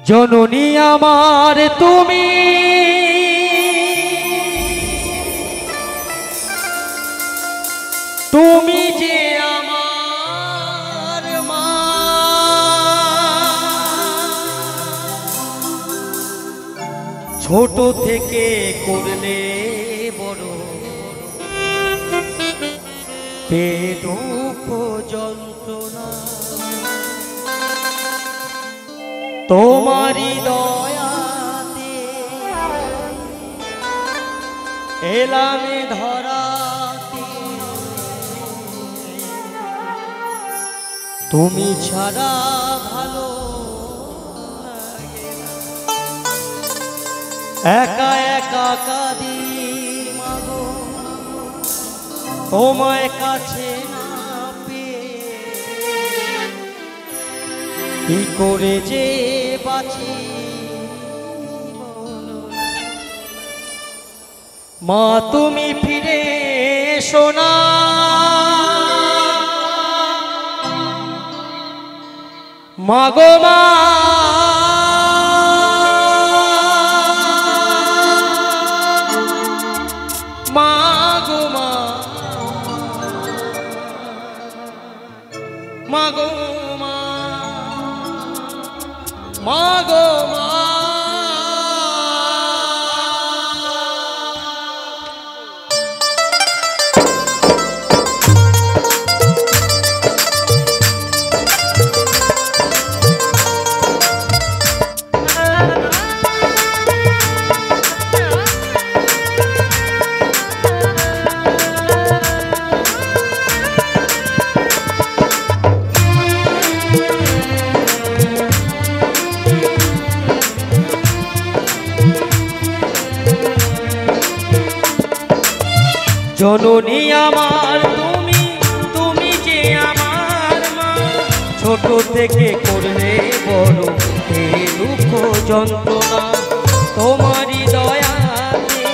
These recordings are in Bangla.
জননী আমার তুমি তুমি যে আমার মা, ছোট থেকে করলে বড় দুঃখ যন্ত্রণা, তোমারি দয়াতে এলাম ধরাতে, তুমি ছাড়া ভালো লাগে না, একা একা কাঁদি মাগো তোমায় কাছে না পেয়ে, কি করে যে বাঁচি মা, তুমি ফিরে এসো না, মাগো মা মাগো মা মাগো মা মাগো মা। জননী আমার তুমি তুমি যে আমার মা, ছোট থেকে করলে বড় এই দুঃখ যন্ত্রণা, তোমারই দয়াতে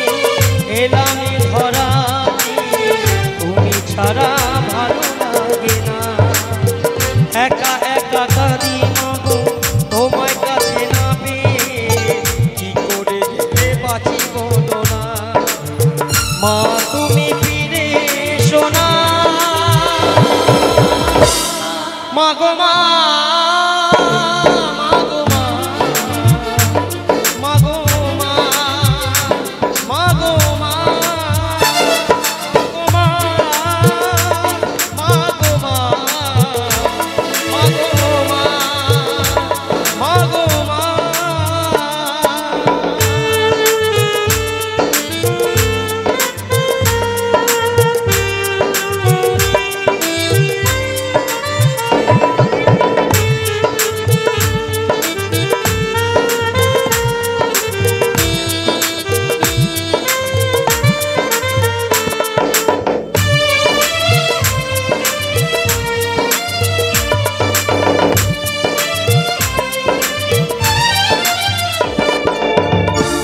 এলাম ধরাতে, তুমি ছাড়া ভালো লাগে না, একা একা কাঁদি মাগো তোমায় কাছে না পেয়ে, কি করে যে বাঁচি বলো না, মা তুমি ফিরে এসো না, মাগো মা মাগো মা মাগো মা মাগো মা মাগো মা মাগো মা মাগো মা।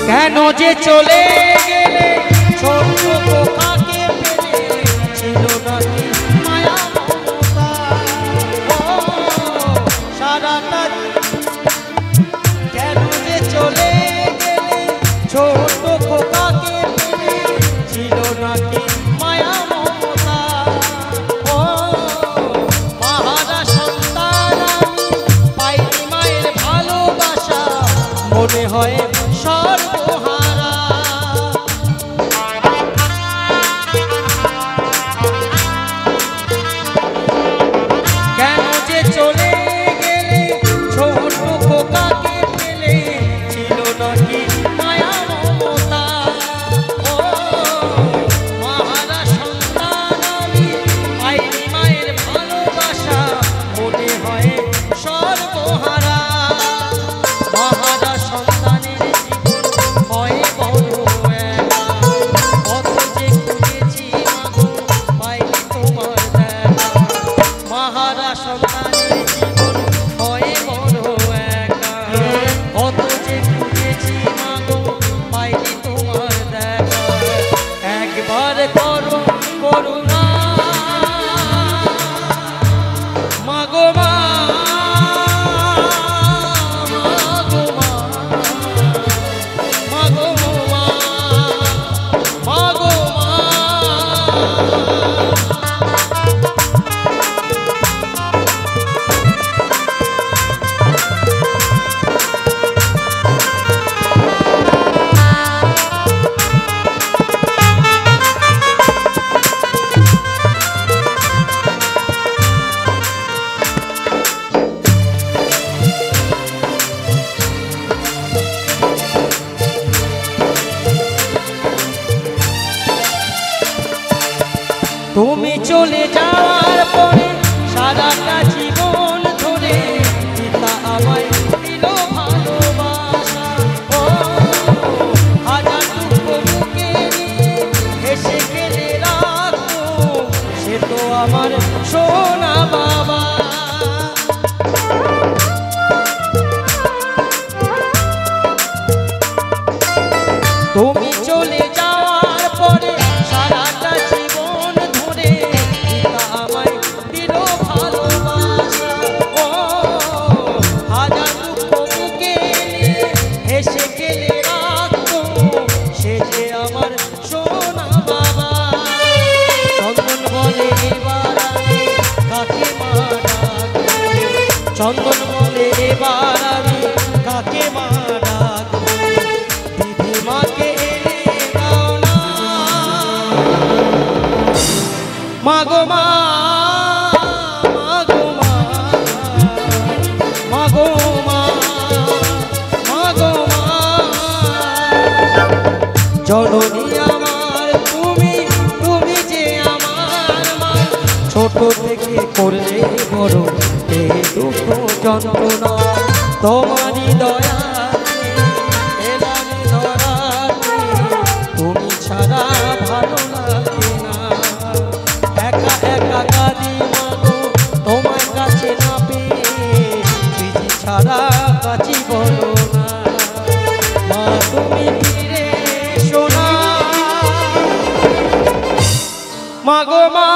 কেন যে চলে গেলে ছোট খোকাকে পেলে, ছিল নাকি মায়া মমতা সারাটা, কেন যে চলে গেলে ছোট খোকাকে পেলে, ছিল নাকি মায়া মমতা, মাহারা সন্তান আমি পাইনি মায়ের ভালোবাসা, মনে হয় সর্বহারা, কেন যে চলে গেলে ছোট খোকাকে পেলে, ছিল নাকি মায়া মমতা, মাহারা সন্তান আমি পাইনি মায়ের ভালোবাসা, মনে হয় সর্বহারা, মাহারা সন্তানের জীবন হয় চলে যাওয়ার পরে সারাটা জীবন ধরে পিতা আমায় দিল ভালোবাসা। ও হাজার দুঃখ বুকে নিয়ে হেসে খেলে রাখতো, সে তো আমার সোনা বাবা। তুমি চলে যাওয়ার পরে সারাটা জীবন ধরে পিতা আমায় দিল ভালোবাসা। ও হাজার দুঃখ বুকে নিয়ে হেসে খেলে রাখতো, সে যে আমার সোনা বাবা। চন্দন বলে এবার আমি কাকে মা ডাকবো, চন্দন বলে এবার আমি কাকে মা ডাকবো, দিদিমাকে এনে দাও না মাগো মা, মাগো মা, মাগো মা, মাগো মা। জননী আমার তুমি, তুমি যে আমার মা, ছোট থেকে করলে বড় এই দুঃখ যন্ত্রণা, তোমারই দয়া তুমি ছাড়া ভালো লাগে না। একা একা কাঁদি মাগো তোমার কাছে না পেয়ে, বিধি ছাড়া কাছি বলো না মা, তুমি ফিরে এসো না মাগো মা।